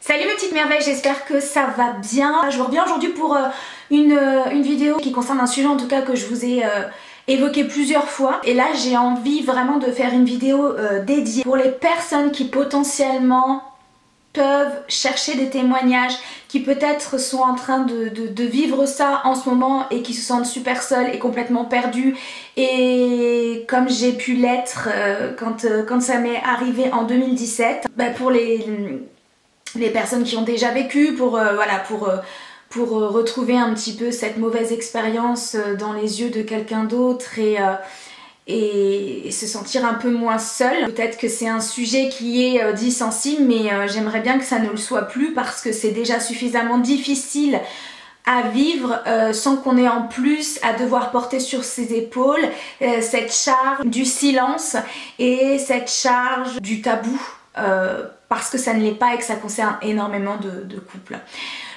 Salut mes petites merveilles, j'espère que ça va bien. Je vous reviens aujourd'hui pour une vidéo qui concerne un sujet en tout cas que je vous ai évoqué plusieurs fois. Et là j'ai envie vraiment de faire une vidéo dédiée pour les personnes qui potentiellement peuvent chercher des témoignages, qui peut-être sont en train de vivre ça en ce moment et qui se sentent super seules et complètement perdues. Et comme j'ai pu l'être quand ça m'est arrivé en 2017, pour les personnes qui ont déjà vécu, pour retrouver un petit peu cette mauvaise expérience dans les yeux de quelqu'un d'autre et se sentir un peu moins seule. Peut-être que c'est un sujet qui est dit sensible, mais j'aimerais bien que ça ne le soit plus parce que c'est déjà suffisamment difficile à vivre sans qu'on ait en plus à devoir porter sur ses épaules cette charge du silence et cette charge du tabou. Parce que ça ne l'est pas et que ça concerne énormément de couples.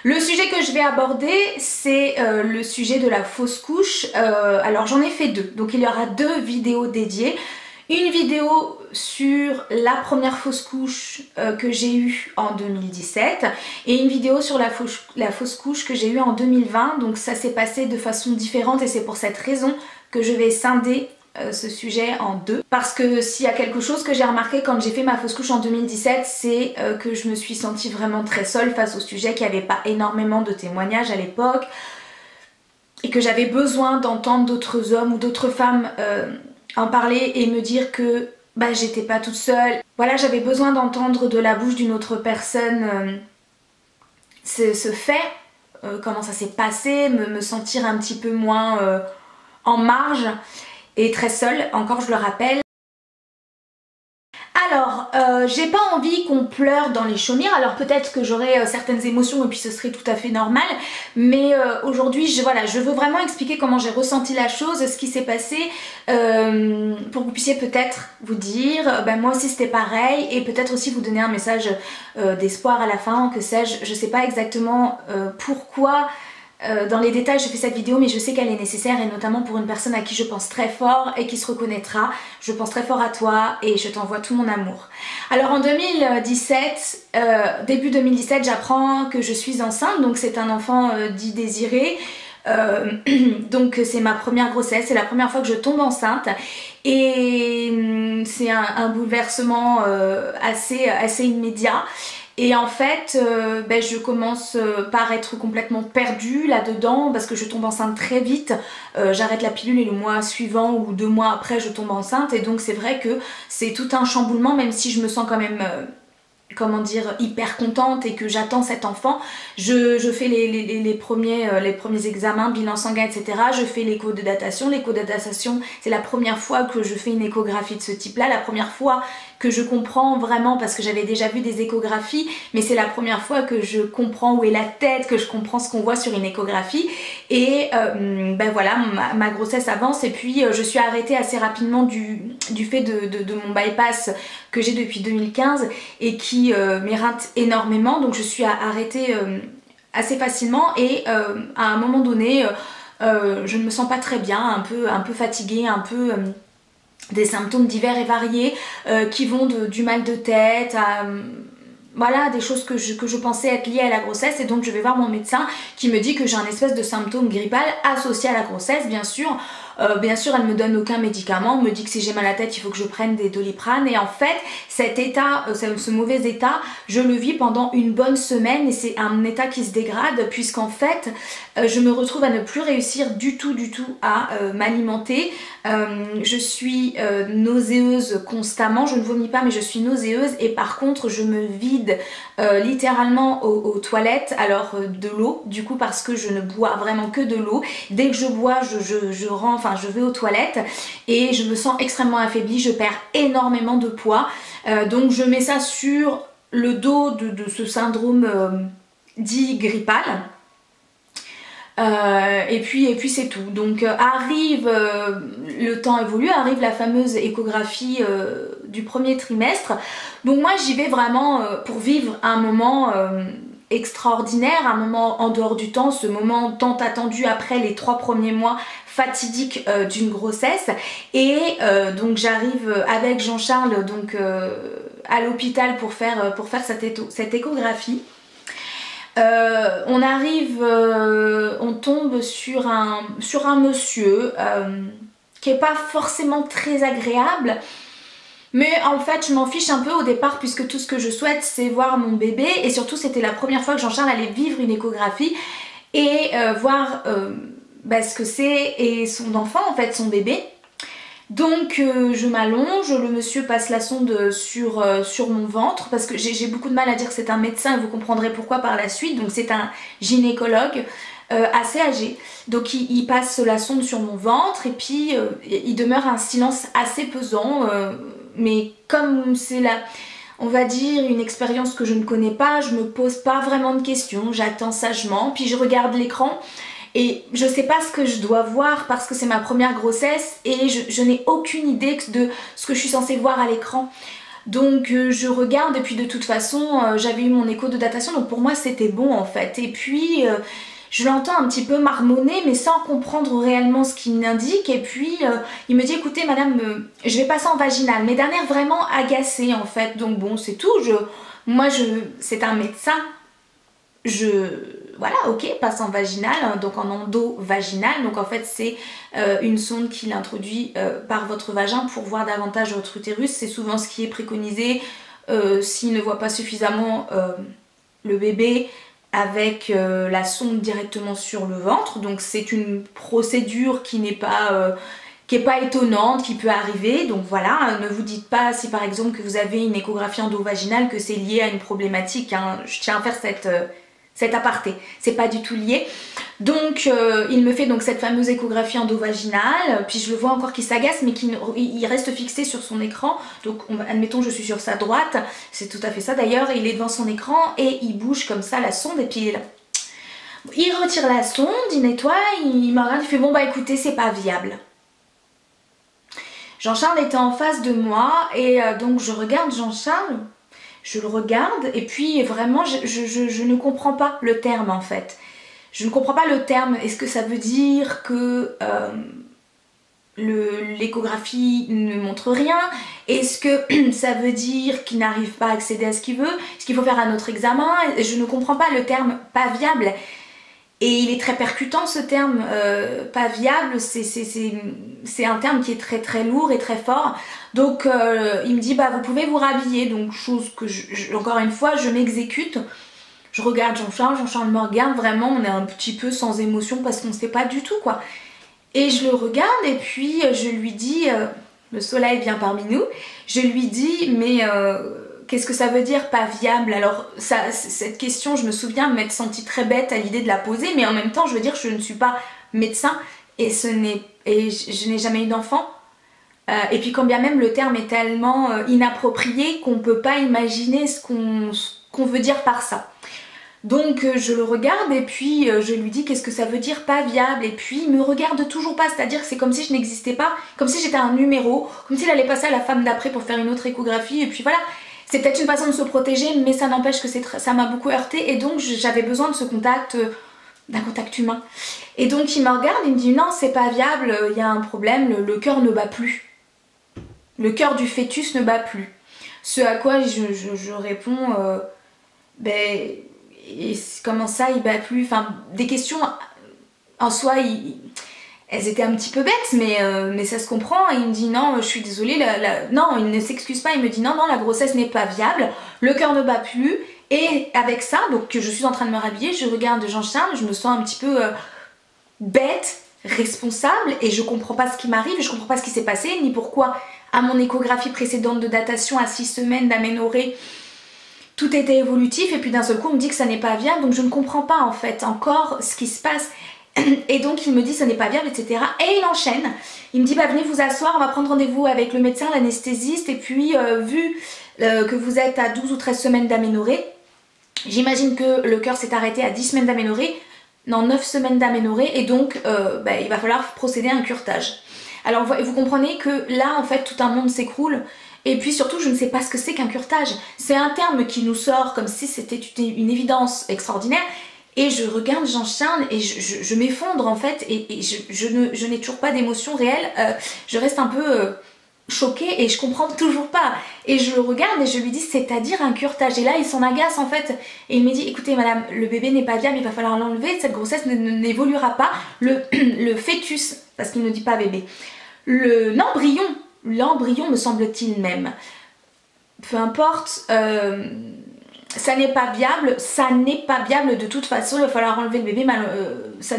Le sujet que je vais aborder, c'est le sujet de la fausse couche. Alors j'en ai fait deux, donc il y aura deux vidéos dédiées. Une vidéo sur la première fausse couche que j'ai eue en 2017 et une vidéo sur la fausse couche que j'ai eue en 2020. Donc ça s'est passé de façon différente et c'est pour cette raison que je vais scinder ce sujet en deux, parce que s'il y a quelque chose que j'ai remarqué quand j'ai fait ma fausse couche en 2017, c'est que je me suis sentie vraiment très seule face au sujet, qu'il n'y avait pas énormément de témoignages à l'époque et que j'avais besoin d'entendre d'autres hommes ou d'autres femmes en parler et me dire que j'étais pas toute seule. Voilà, j'avais besoin d'entendre de la bouche d'une autre personne ce fait, comment ça s'est passé, me sentir un petit peu moins en marge et très seule, encore je le rappelle. Alors, j'ai pas envie qu'on pleure dans les chaumières, alors peut-être que j'aurai certaines émotions et puis ce serait tout à fait normal, mais aujourd'hui je veux vraiment expliquer comment j'ai ressenti la chose, ce qui s'est passé, pour que vous puissiez peut-être vous dire, moi aussi c'était pareil, et peut-être aussi vous donner un message d'espoir à la fin, que sais-je, je sais pas exactement pourquoi. Dans les détails je fais cette vidéo, mais je sais qu'elle est nécessaire et notamment pour une personne à qui je pense très fort et qui se reconnaîtra. Je pense très fort à toi et je t'envoie tout mon amour. Alors en 2017, début 2017, j'apprends que je suis enceinte, donc c'est un enfant dit désiré. Donc c'est ma première grossesse, c'est la première fois que je tombe enceinte et c'est un bouleversement assez immédiat. Et en fait, je commence par être complètement perdue là-dedans parce que je tombe enceinte très vite. J'arrête la pilule et le mois suivant ou 2 mois après, je tombe enceinte. Et donc c'est vrai que c'est tout un chamboulement, même si je me sens quand même... comment dire, hyper contente et que j'attends cet enfant. Je fais les premiers examens, bilan sanguin, etc. Je fais l'écho de datation. L'écho de datation, c'est la première fois que je fais une échographie de ce type-là, la première fois que je comprends vraiment, parce que j'avais déjà vu des échographies, mais c'est la première fois que je comprends où est la tête, que je comprends ce qu'on voit sur une échographie. Et voilà, ma grossesse avance et puis je suis arrêtée assez rapidement du fait de mon bypass que j'ai depuis 2015 et qui m'éreinte énormément, donc je suis arrêtée assez facilement et à un moment donné je ne me sens pas très bien, un peu fatiguée, un peu des symptômes divers et variés qui vont du mal de tête à voilà, des choses que je pensais être liées à la grossesse, et donc je vais voir mon médecin qui me dit que j'ai un espèce de symptôme grippal associé à la grossesse, bien sûr. Bien sûr, elle me donne aucun médicament, me dit que si j'ai mal à la tête, il faut que je prenne des Doliprane, et en fait, cet état, ce mauvais état, je le vis pendant une bonne semaine, et c'est un état qui se dégrade, puisqu'en fait, je me retrouve à ne plus réussir du tout à m'alimenter. Je suis nauséeuse constamment, je ne vomis pas, mais je suis nauséeuse, et par contre, je me vide littéralement aux toilettes, alors de l'eau, du coup, parce que je ne bois vraiment que de l'eau. Dès que je bois, je vais aux toilettes et je me sens extrêmement affaiblie, je perds énormément de poids. Donc je mets ça sur le dos de ce syndrome dit grippal. Et puis c'est tout. Donc arrive, le temps évolue, arrive la fameuse échographie du premier trimestre. Donc moi j'y vais vraiment pour vivre un moment extraordinaire, un moment en dehors du temps, ce moment tant attendu après les 3 premiers mois fatidiques d'une grossesse. Et donc j'arrive avec Jean-Charles à l'hôpital pour faire cette échographie. On arrive, on tombe sur un monsieur qui est pas forcément très agréable. Mais en fait je m'en fiche un peu au départ puisque tout ce que je souhaite c'est voir mon bébé et surtout c'était la première fois que Jean-Charles allait vivre une échographie et voir ce que c'est et son enfant en fait, son bébé. Donc je m'allonge, le monsieur passe la sonde sur mon ventre parce que j'ai beaucoup de mal à dire que c'est un médecin et vous comprendrez pourquoi par la suite. Donc c'est un gynécologue assez âgé. Donc il passe la sonde sur mon ventre et puis il demeure un silence assez pesant. Mais comme c'est on va dire une expérience que je ne connais pas, je me pose pas vraiment de questions, j'attends sagement, puis je regarde l'écran et je sais pas ce que je dois voir parce que c'est ma première grossesse et je n'ai aucune idée de ce que je suis censée voir à l'écran. Donc je regarde et puis de toute façon j'avais eu mon écho de datation donc pour moi c'était bon en fait. Et puis je l'entends un petit peu marmonner mais sans comprendre réellement ce qu'il m'indique et puis il me dit écoutez madame je vais passer en vaginal mais d'un air vraiment agacé en fait. Donc bon c'est tout, c'est un médecin, voilà ok passe en vaginal donc en endo-vaginal donc en fait c'est une sonde qu'il introduit par votre vagin pour voir davantage votre utérus. C'est souvent ce qui est préconisé s'il ne voit pas suffisamment le bébé avec la sonde directement sur le ventre. Donc c'est une procédure qui n'est pas étonnante, qui peut arriver. Donc voilà, ne vous dites pas si par exemple que vous avez une échographie endovaginale que c'est lié à une problématique, hein. Je tiens à faire cet aparté, c'est pas du tout lié. Donc il me fait donc cette fameuse échographie endovaginale, puis je le vois encore qui s'agace mais il reste fixé sur son écran. Donc admettons je suis sur sa droite, c'est tout à fait ça d'ailleurs, il est devant son écran et il bouge comme ça la sonde et puis il retire la sonde, il nettoie, il me regarde, il fait bon bah écoutez c'est pas viable. Jean-Charles était en face de moi et donc je regarde Jean-Charles, je le regarde et puis vraiment je ne comprends pas le terme en fait. Je ne comprends pas le terme. Est-ce que ça veut dire que l'échographie ne montre rien? Est-ce que ça veut dire qu'il n'arrive pas à accéder à ce qu'il veut? Est-ce qu'il faut faire un autre examen? Je ne comprends pas le terme pas viable. Et il est très percutant ce terme, pas viable, c'est un terme qui est très très lourd et très fort. Donc il me dit bah vous pouvez vous rhabiller, donc chose que encore une fois je m'exécute. Je regarde Jean-Charles, Jean-Charles me regarde, vraiment on est un petit peu sans émotion parce qu'on ne sait pas du tout quoi. Et je le regarde et puis je lui dis, le soleil vient parmi nous, je lui dis mais qu'est-ce que ça veut dire pas viable? Alors cette question je me souviens m'être sentie très bête à l'idée de la poser mais en même temps je veux dire je ne suis pas médecin et je n'ai jamais eu d'enfant. Et puis quand bien même le terme est tellement inapproprié qu'on ne peut pas imaginer ce qu'on veut dire par ça. Donc je le regarde et puis je lui dis qu'est-ce que ça veut dire pas viable et puis il me regarde toujours pas, c'est-à-dire c'est comme si je n'existais pas, comme si j'étais un numéro, comme s'il allait passer à la femme d'après pour faire une autre échographie et puis voilà. C'est peut-être une façon de se protéger mais ça n'empêche que ça m'a beaucoup heurté et donc j'avais besoin de ce contact, d'un contact humain. Et donc il me regarde, il me dit non c'est pas viable, il y a un problème, le cœur ne bat plus. Le cœur du fœtus ne bat plus. Ce à quoi je réponds ben... Et comment ça il bat plus, enfin des questions en soi elles étaient un petit peu bêtes mais ça se comprend. Et il me dit non je suis désolée, non il ne s'excuse pas, il me dit non la grossesse n'est pas viable, le cœur ne bat plus. Et avec ça donc je suis en train de me rhabiller, je regarde Jean-Charles, je me sens un petit peu bête, responsable et je comprends pas ce qui m'arrive, je comprends pas ce qui s'est passé ni pourquoi à mon échographie précédente de datation à 6 semaines d'aménorrhée tout était évolutif et puis d'un seul coup on me dit que ça n'est pas viable, donc je ne comprends pas en fait encore ce qui se passe. Et donc il me dit ça n'est pas viable etc. Et il enchaîne, il me dit bah venez vous asseoir, on va prendre rendez-vous avec le médecin, l'anesthésiste et puis vu que vous êtes à 12 ou 13 semaines d'aménorrhée, j'imagine que le cœur s'est arrêté à 10 semaines d'aménorrhée, non 9 semaines d'aménorrhée et donc il va falloir procéder à un curetage. Alors vous comprenez que là en fait tout un monde s'écroule. Et puis surtout je ne sais pas ce que c'est qu'un curetage. C'est un terme qui nous sort comme si c'était une évidence extraordinaire. Et je regarde Jean-Charles et je m'effondre en fait et je n'ai toujours pas d'émotion réelle. Je reste un peu choquée et je comprends toujours pas. Et je le regarde et je lui dis c'est-à-dire un curetage. Et là il s'en agace en fait. Et il me dit écoutez madame, le bébé n'est pas viable, il va falloir l'enlever, cette grossesse n'évoluera pas. Le fœtus, parce qu'il ne dit pas bébé, l'embryon me semble-t-il même. Peu importe, ça n'est pas viable de toute façon, il va falloir enlever le bébé, ça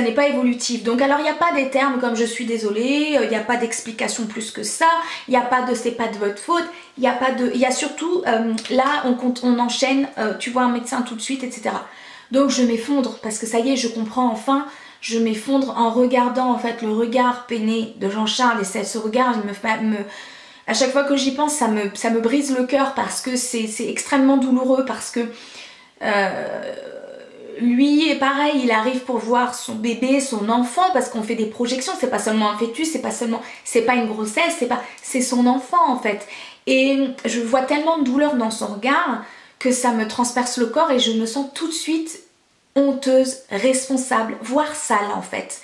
n'est pas évolutif. Donc alors il n'y a pas des termes comme je suis désolée, il n'y a pas d'explication plus que ça, il n'y a pas de c'est pas de votre faute, il y a surtout là on enchaîne, tu vois un médecin tout de suite, etc. Donc je m'effondre parce que ça y est, je comprends enfin, je m'effondre en regardant en fait le regard peiné de Jean-Charles et ce regard à chaque fois que j'y pense ça me brise le cœur parce que c'est extrêmement douloureux parce que lui est pareil, il arrive pour voir son bébé, son enfant, parce qu'on fait des projections, c'est pas seulement un fœtus, c'est pas une grossesse, c'est son enfant en fait. Et je vois tellement de douleur dans son regard que ça me transperce le corps et je me sens tout de suite honteuse, responsable, voire sale en fait.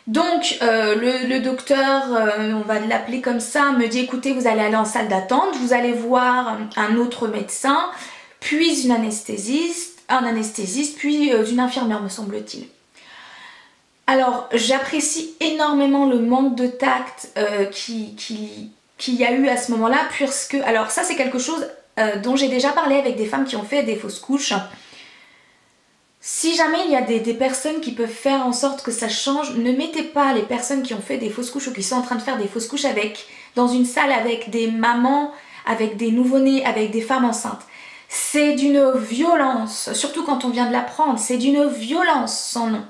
Donc le docteur, on va l'appeler comme ça, me dit écoutez vous allez aller en salle d'attente, vous allez voir un autre médecin, puis un anesthésiste, puis une infirmière me semble-t-il. Alors j'apprécie énormément le manque de tact qu'il y a eu à ce moment-là, puisque, alors ça c'est quelque chose dont j'ai déjà parlé avec des femmes qui ont fait des fausses couches. Si jamais il y a des personnes qui peuvent faire en sorte que ça change, ne mettez pas les personnes qui ont fait des fausses couches ou qui sont en train de faire des fausses couches dans une salle avec des mamans, avec des nouveau-nés, avec des femmes enceintes. C'est d'une violence, surtout quand on vient de l'apprendre, c'est d'une violence sans nom.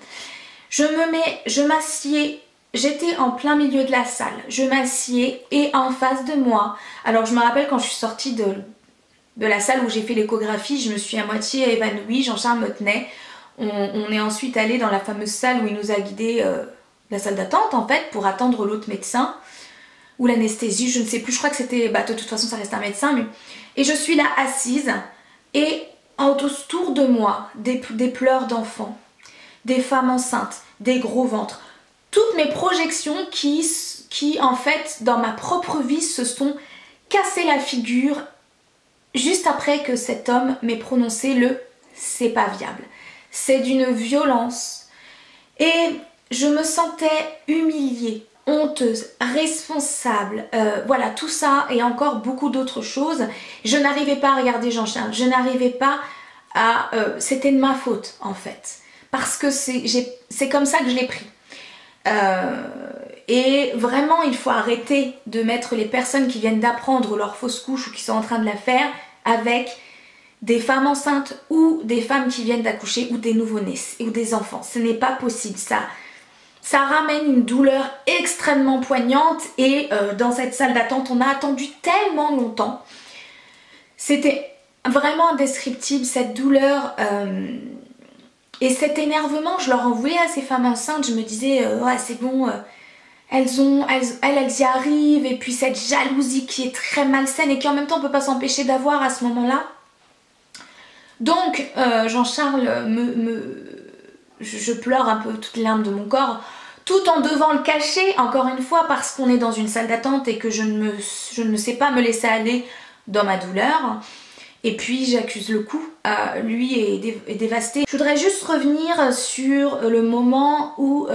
Je m'assieds, j'étais en plein milieu de la salle, je m'assieds et en face de moi, alors je me rappelle quand je suis sortie de la salle où j'ai fait l'échographie, je me suis à moitié évanouie, Jean-Charles me tenait. On est ensuite allé dans la fameuse salle où il nous a guidés, la salle d'attente en fait, pour attendre l'autre médecin, ou l'anesthésie, je ne sais plus, je crois que c'était, de toute façon ça reste un médecin, mais... Et je suis là assise, et autour de moi, des pleurs d'enfants, des femmes enceintes, des gros ventres, toutes mes projections qui en fait, dans ma propre vie, se sont cassées la figure, juste après que cet homme m'ait prononcé le « c'est pas viable ». C'est d'une violence et je me sentais humiliée, honteuse, responsable, voilà tout ça et encore beaucoup d'autres choses. Je n'arrivais pas à regarder Jean-Charles, je n'arrivais pas à... c'était de ma faute en fait, parce que c'est comme ça que je l'ai pris. Et vraiment il faut arrêter de mettre les personnes qui viennent d'apprendre leur fausse couche ou qui sont en train de la faire avec des femmes enceintes ou des femmes qui viennent d'accoucher ou des nouveau-nés ou des enfants. Ce n'est pas possible, ça ramène une douleur extrêmement poignante et dans cette salle d'attente on a attendu tellement longtemps. C'était vraiment indescriptible cette douleur et cet énervement, je leur en voulais à ces femmes enceintes, je me disais ouais c'est bon, elles y arrivent, et puis cette jalousie qui est très malsaine et qui en même temps on peut pas s'empêcher d'avoir à ce moment-là. Donc Jean-Charles je pleure un peu toutes les larmes de mon corps, tout en devant le cacher, encore une fois, parce qu'on est dans une salle d'attente et que je ne sais pas me laisser aller dans ma douleur. Et puis j'accuse le coup, lui est dévasté. Je voudrais juste revenir sur le moment où,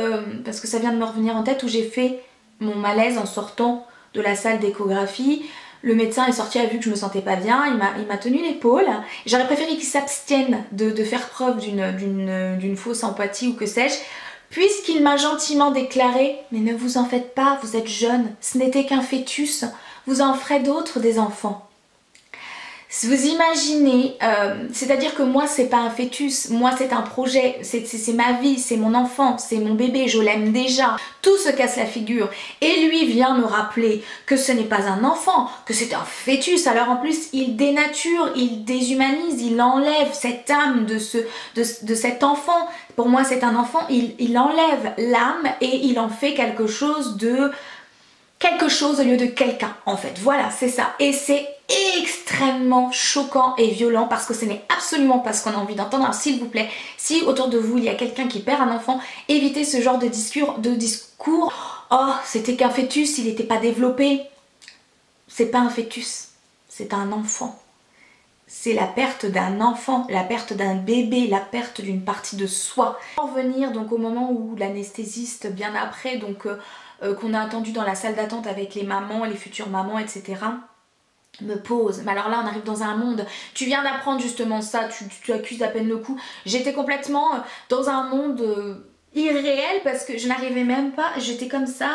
parce que ça vient de me revenir en tête, où j'ai fait mon malaise en sortant de la salle d'échographie. Le médecin est sorti, a vu que je me sentais pas bien, il m'a tenu l'épaule. J'aurais préféré qu'il s'abstienne de faire preuve d'une fausse empathie ou que sais-je, puisqu'il m'a gentiment déclaré « Mais ne vous en faites pas, vous êtes jeune, ce n'était qu'un fœtus, vous en ferez d'autres des enfants. » Vous imaginez, c'est-à-dire que moi c'est pas un fœtus, moi c'est un projet, c'est ma vie, c'est mon enfant, c'est mon bébé, je l'aime déjà. Tout se casse la figure et lui vient me rappeler que ce n'est pas un enfant, que c'est un fœtus. Alors en plus il dénature, il déshumanise, il enlève cette âme de cet enfant. Pour moi c'est un enfant, il enlève l'âme et il en fait quelque chose de quelque chose au lieu de quelqu'un en fait, voilà c'est ça. Et c'est extrêmement choquant et violent parce que ce n'est absolument pas ce qu'on a envie d'entendre. Alors s'il vous plaît, si autour de vous il y a quelqu'un qui perd un enfant, évitez ce genre de discours. Oh, c'était qu'un fœtus, il n'était pas développé. C'est pas un fœtus, c'est un enfant. C'est la perte d'un enfant, la perte d'un bébé, la perte d'une partie de soi. Pour revenir donc au moment où l'anesthésiste, bien après, donc qu'on a attendu dans la salle d'attente avec les mamans, les futures mamans, etc., me pose. Mais alors là on arrive dans un monde, tu viens d'apprendre justement ça, tu accuses à peine le coup. J'étais complètement dans un monde irréel parce que je n'arrivais même pas, j'étais comme ça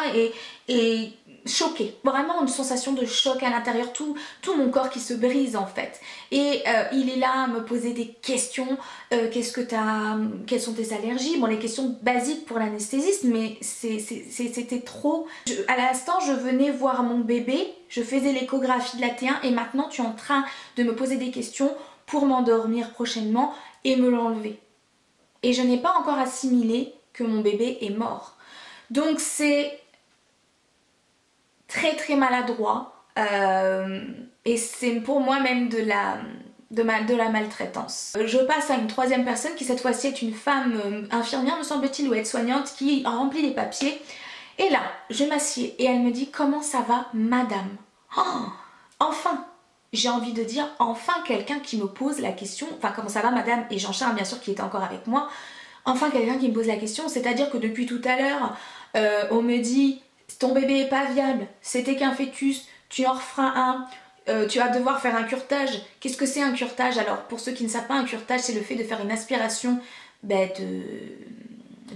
et choquée, vraiment une sensation de choc à l'intérieur, tout mon corps qui se brise en fait. Et il est là à me poser des questions, qu'est-ce que t'as, quelles sont tes allergies, bon les questions basiques pour l'anesthésiste, mais c'était trop. À l'instant je venais voir mon bébé, je faisais l'échographie de la T1 et maintenant tu es en train de me poser des questions pour m'endormir prochainement et me l'enlever. Et je n'ai pas encore assimilé que mon bébé est mort. Donc c'est très très maladroit et c'est pour moi même de la maltraitance. Je passe à une troisième personne qui cette fois-ci est une femme infirmière me semble-t-il ou aide-soignante qui a rempli les papiers et là je m'assieds et elle me dit comment ça va madame. Oh, enfin j'ai envie de dire enfin quelqu'un qui me pose la question, enfin comment ça va madame, et Jean-Charles bien sûr qui était encore avec moi, enfin quelqu'un qui me pose la question, c'est-à-dire que depuis tout à l'heure on me dit ton bébé est pas viable, c'était qu'un fœtus, tu en referas un, tu vas devoir faire un curetage. Qu'est-ce que c'est un curetage? Alors pour ceux qui ne savent pas, un curetage c'est le fait de faire une aspiration de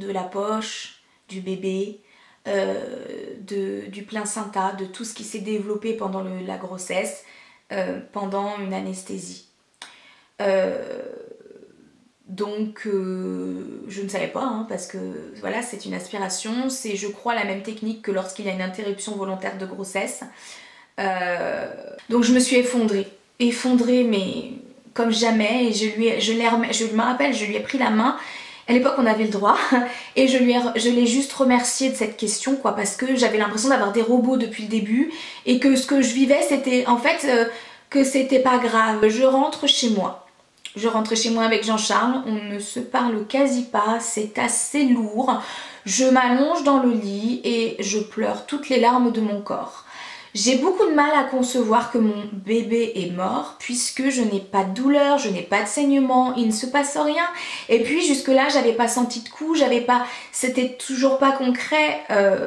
la poche, du bébé, du placenta, de tout ce qui s'est développé pendant la grossesse, pendant une anesthésie. Donc je ne savais pas hein, parce que voilà c'est une aspiration, c'est je crois la même technique que lorsqu'il y a une interruption volontaire de grossesse. Donc je me suis effondrée mais comme jamais et je me rappelle, je lui ai pris la main. À l'époque on avait le droit et je l'ai juste remercié de cette question quoi, parce que j'avais l'impression d'avoir des robots depuis le début et que ce que je vivais c'était en fait que c'était pas grave. Je rentre chez moi. Je rentrais chez moi avec Jean-Charles, on ne se parle quasi pas, c'est assez lourd. Je m'allonge dans le lit et je pleure toutes les larmes de mon corps. J'ai beaucoup de mal à concevoir que mon bébé est mort puisque je n'ai pas de douleur, je n'ai pas de saignement, il ne se passe rien. Et puis jusque là j'avais pas senti de coup, c'était toujours pas concret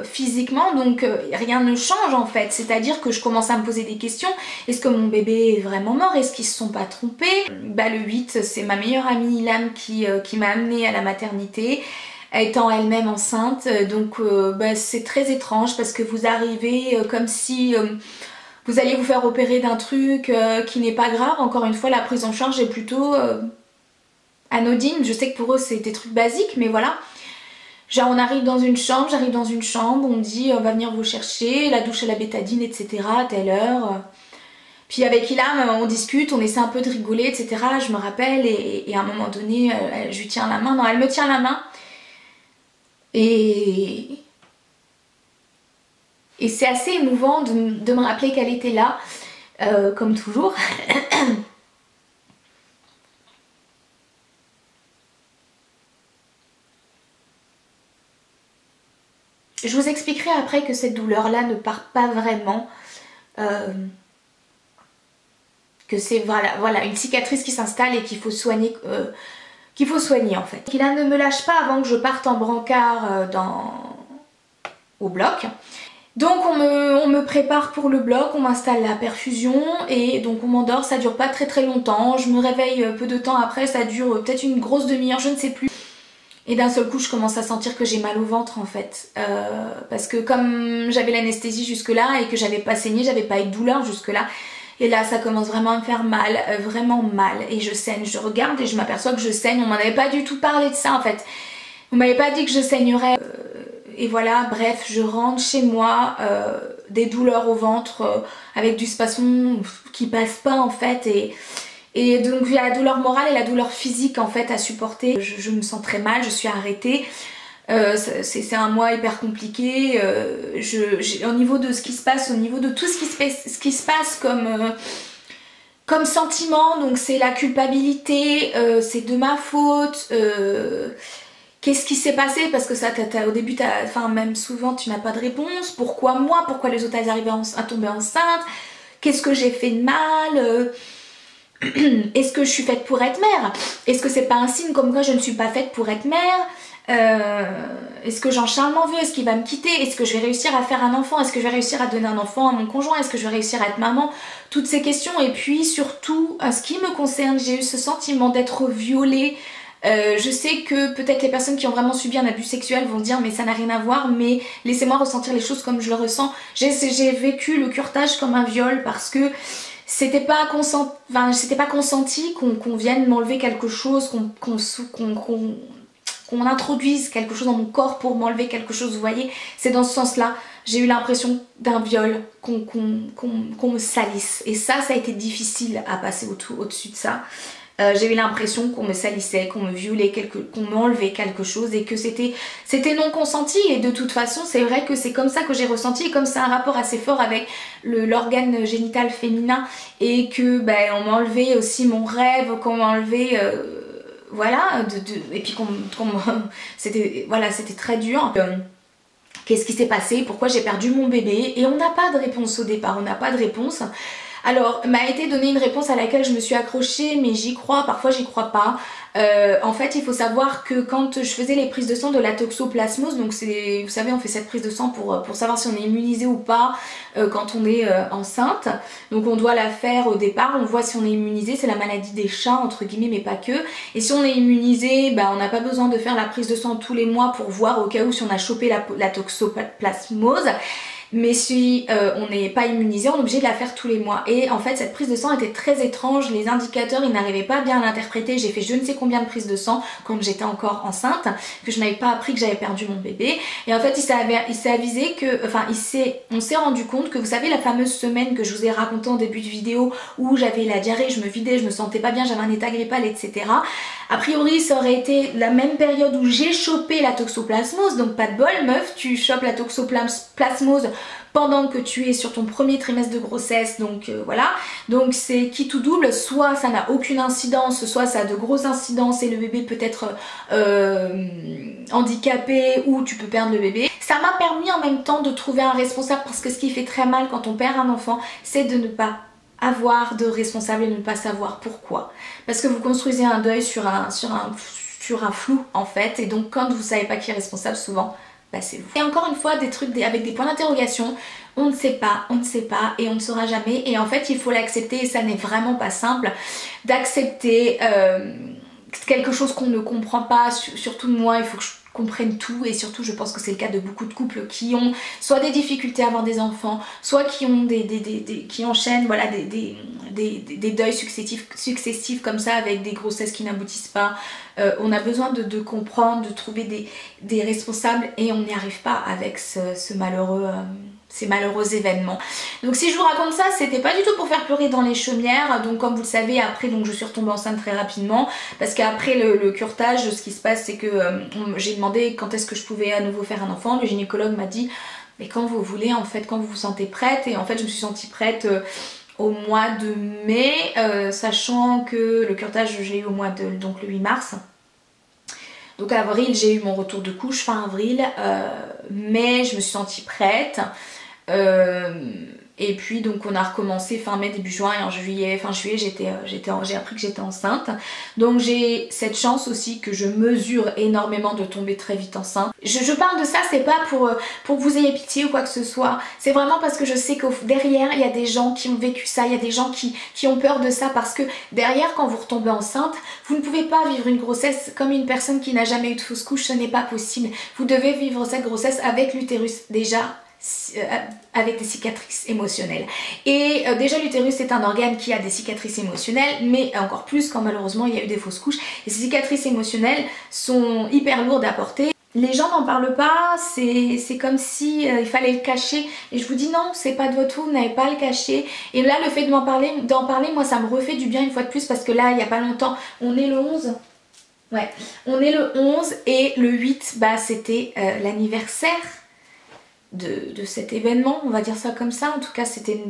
physiquement, donc rien ne change en fait. C'est-à-dire que je commence à me poser des questions. Est-ce que mon bébé est vraiment mort? Est-ce qu'ils se sont pas trompés? Le 8 c'est ma meilleure amie Ilam qui m'a amenée à la maternité, étant elle-même enceinte, donc c'est très étrange parce que vous arrivez comme si vous alliez vous faire opérer d'un truc qui n'est pas grave. Encore une fois la prise en charge est plutôt anodine, je sais que pour eux c'est des trucs basiques mais voilà. Genre on arrive dans une chambre, j'arrive dans une chambre, on me dit on va venir vous chercher, la douche à la bétadine etc à telle heure. Puis avec Ilam on discute, on essaie un peu de rigoler etc, je me rappelle et à un moment donné je lui tiens la main, non elle me tient la main. Et c'est assez émouvant de me rappeler qu'elle était là, comme toujours. Je vous expliquerai après que cette douleur-là ne part pas vraiment. Que c'est voilà, une cicatrice qui s'installe et qu'il faut soigner. En fait. Il ne me lâche pas avant que je parte en brancard au bloc. Donc on me prépare pour le bloc, on m'installe la perfusion et donc on m'endort, ça dure pas très très longtemps. Je me réveille peu de temps après, ça dure peut-être une grosse demi-heure, je ne sais plus. Et d'un seul coup je commence à sentir que j'ai mal au ventre en fait. Parce que comme j'avais l'anesthésie jusque là et que j'avais pas saigné, j'avais pas eu de douleur jusque là. Et là ça commence vraiment à me faire mal, vraiment mal, et je saigne, je regarde et je m'aperçois que je saigne, on m'en avait pas du tout parlé de ça en fait. On m'avait pas dit que je saignerais, et voilà, bref, je rentre chez moi, des douleurs au ventre, avec du spasme qui passe pas en fait, et donc il y a la douleur morale et la douleur physique en fait à supporter. Je me sens très mal, je suis arrêtée. C'est un mois hyper compliqué. Au niveau de ce qui se passe, au niveau de tout ce qui se passe comme sentiment, donc c'est la culpabilité, c'est de ma faute. Qu'est-ce qui s'est passé? Parce que ça, au début, enfin même souvent, tu n'as pas de réponse. Pourquoi moi? Pourquoi les autres arrivent à tomber enceinte? Qu'est-ce que j'ai fait de mal? Est-ce que je suis faite pour être mère? Est-ce que c'est pas un signe comme quoi je ne suis pas faite pour être mère? Est-ce que Jean-Charles m'en veut? Est-ce qu'il va me quitter? Est-ce que je vais réussir à faire un enfant? Est-ce que je vais réussir à donner un enfant à mon conjoint? Est-ce que je vais réussir à être maman? Toutes ces questions. Et puis surtout, en ce qui me concerne, j'ai eu ce sentiment d'être violée. Je sais que peut-être les personnes qui ont vraiment subi un abus sexuel vont dire mais ça n'a rien à voir, mais laissez-moi ressentir les choses comme je le ressens. J'ai vécu le curetage comme un viol parce que c'était pas consenti qu'on vienne m'enlever quelque chose, qu'on introduise quelque chose dans mon corps pour m'enlever quelque chose, vous voyez, c'est dans ce sens-là. J'ai eu l'impression d'un viol, qu'on me salisse. Et ça a été difficile à passer au-dessus de ça. J'ai eu l'impression qu'on me salissait, qu'on me violait, qu'on m'enlevait quelque chose et que c'était non consenti. Et de toute façon, c'est vrai que c'est comme ça que j'ai ressenti et comme c'est un rapport assez fort avec l'organe génital féminin et que on m'a enlevé aussi mon rêve, qu'on m'a enlevé... voilà, et puis c'était très dur. Qu'est-ce qui s'est passé? Pourquoi j'ai perdu mon bébé? Et on n'a pas de réponse au départ, on n'a pas de réponse. Alors, m'a été donnée une réponse à laquelle je me suis accrochée, mais j'y crois, parfois j'y crois pas. En fait, il faut savoir que quand je faisais les prises de sang de la toxoplasmose, donc c'est, vous savez, on fait cette prise de sang pour savoir si on est immunisé ou pas quand on est enceinte. Donc on doit la faire au départ, on voit si on est immunisé, c'est la maladie des chats entre guillemets, mais pas que. Et si on est immunisé, on n'a pas besoin de faire la prise de sang tous les mois pour voir au cas où si on a chopé la toxoplasmose. Mais si on n'est pas immunisé, on est obligé de la faire tous les mois. Et en fait, cette prise de sang était très étrange. Les indicateurs, ils n'arrivaient pas bien à l'interpréter. J'ai fait je ne sais combien de prises de sang quand j'étais encore enceinte, que je n'avais pas appris que j'avais perdu mon bébé. Et en fait, on s'est rendu compte que, vous savez, la fameuse semaine que je vous ai racontée en début de vidéo où j'avais la diarrhée, je me vidais, je me sentais pas bien, j'avais un état grippal, etc. A priori, ça aurait été la même période où j'ai chopé la toxoplasmose. Donc pas de bol, meuf, tu chopes la toxoplasmose pendant que tu es sur ton premier trimestre de grossesse, donc voilà. Donc c'est qui tout double, soit ça n'a aucune incidence, soit ça a de grosses incidences et le bébé peut être handicapé ou tu peux perdre le bébé. Ça m'a permis en même temps de trouver un responsable parce que ce qui fait très mal quand on perd un enfant, c'est de ne pas avoir de responsable et de ne pas savoir pourquoi. Parce que vous construisez un deuil sur un flou en fait, et donc quand vous savez pas qui est responsable, souvent c'est vous. Et encore une fois, des trucs avec des points d'interrogation, on ne sait pas et on ne saura jamais. Et en fait, il faut l'accepter et ça n'est vraiment pas simple d'accepter quelque chose qu'on ne comprend pas. Surtout moi, il faut que je comprenne tout et surtout je pense que c'est le cas de beaucoup de couples qui ont soit des difficultés à avoir des enfants, soit qui ont qui enchaînent voilà, des deuils successifs comme ça avec des grossesses qui n'aboutissent pas. On a besoin de comprendre, de trouver des responsables et on n'y arrive pas avec ces malheureux événements. Donc si je vous raconte ça, c'était pas du tout pour faire pleurer dans les chaumières. Donc comme vous le savez, après donc je suis retombée enceinte très rapidement parce qu'après le curetage, ce qui se passe c'est que j'ai demandé quand est-ce que je pouvais à nouveau faire un enfant. Le gynécologue m'a dit mais quand vous voulez en fait, quand vous vous sentez prête. Et en fait je me suis sentie prête au mois de mai, sachant que le curetage je l'ai eu au mois de donc le 8 mars. Donc à avril j'ai eu mon retour de couche fin avril, mai je me suis sentie prête. Et puis donc on a recommencé fin mai début juin et en juillet, fin juillet j'ai appris que j'étais enceinte. Donc j'ai cette chance aussi que je mesure énormément de tomber très vite enceinte. Je parle de ça, c'est pas pour que vous ayez pitié ou quoi que ce soit, c'est vraiment parce que je sais que derrière il y a des gens qui ont vécu ça, il y a des gens qui ont peur de ça parce que derrière quand vous retombez enceinte, vous ne pouvez pas vivre une grossesse comme une personne qui n'a jamais eu de fausse couche, ce n'est pas possible. Vous devez vivre cette grossesse avec l'utérus déjà avec des cicatrices émotionnelles. Et déjà l'utérus est un organe qui a des cicatrices émotionnelles, mais encore plus quand malheureusement il y a eu des fausses couches. Et ces cicatrices émotionnelles sont hyper lourdes à porter. Les gens n'en parlent pas, c'est comme si il fallait le cacher. Et je vous dis non, c'est pas de votre faute, vous n'avez pas à le cacher. Et là le fait d'en parler, moi ça me refait du bien une fois de plus parce que là il n'y a pas longtemps, on est le 11. Ouais, on est le 11 et le 8, bah, c'était l'anniversaire de cet événement, on va dire ça comme ça. En tout cas, c'était une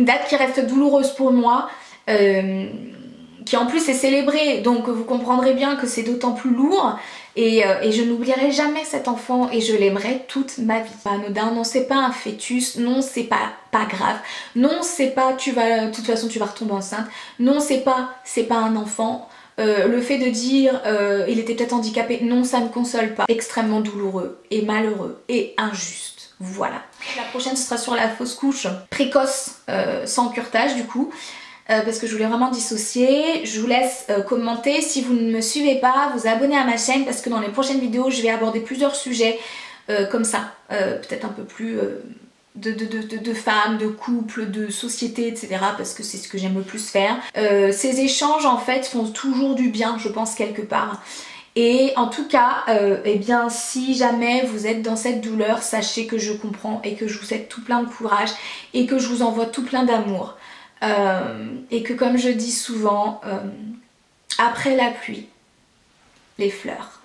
date qui reste douloureuse pour moi, qui en plus est célébrée, donc vous comprendrez bien que c'est d'autant plus lourd. Et je n'oublierai jamais cet enfant et je l'aimerai toute ma vie. Pas anodin, non c'est pas un fœtus, non c'est pas grave, non c'est pas de toute façon tu vas retomber enceinte, non c'est pas un enfant. Le fait de dire il était peut-être handicapé, non ça ne console pas. Extrêmement douloureux et malheureux et injuste. Voilà. La prochaine ce sera sur la fausse couche précoce sans curetage du coup. Parce que je voulais vraiment dissocier. Je vous laisse commenter. Si vous ne me suivez pas, vous abonner à ma chaîne parce que dans les prochaines vidéos, je vais aborder plusieurs sujets comme ça. Peut-être un peu plus de femmes, de couples, de société, etc. Parce que c'est ce que j'aime le plus faire. Ces échanges en fait font toujours du bien, je pense, quelque part. Et en tout cas, eh bien, si jamais vous êtes dans cette douleur, sachez que je comprends et que je vous souhaite tout plein de courage et que je vous envoie tout plein d'amour. Et que comme je dis souvent, après la pluie, les fleurs.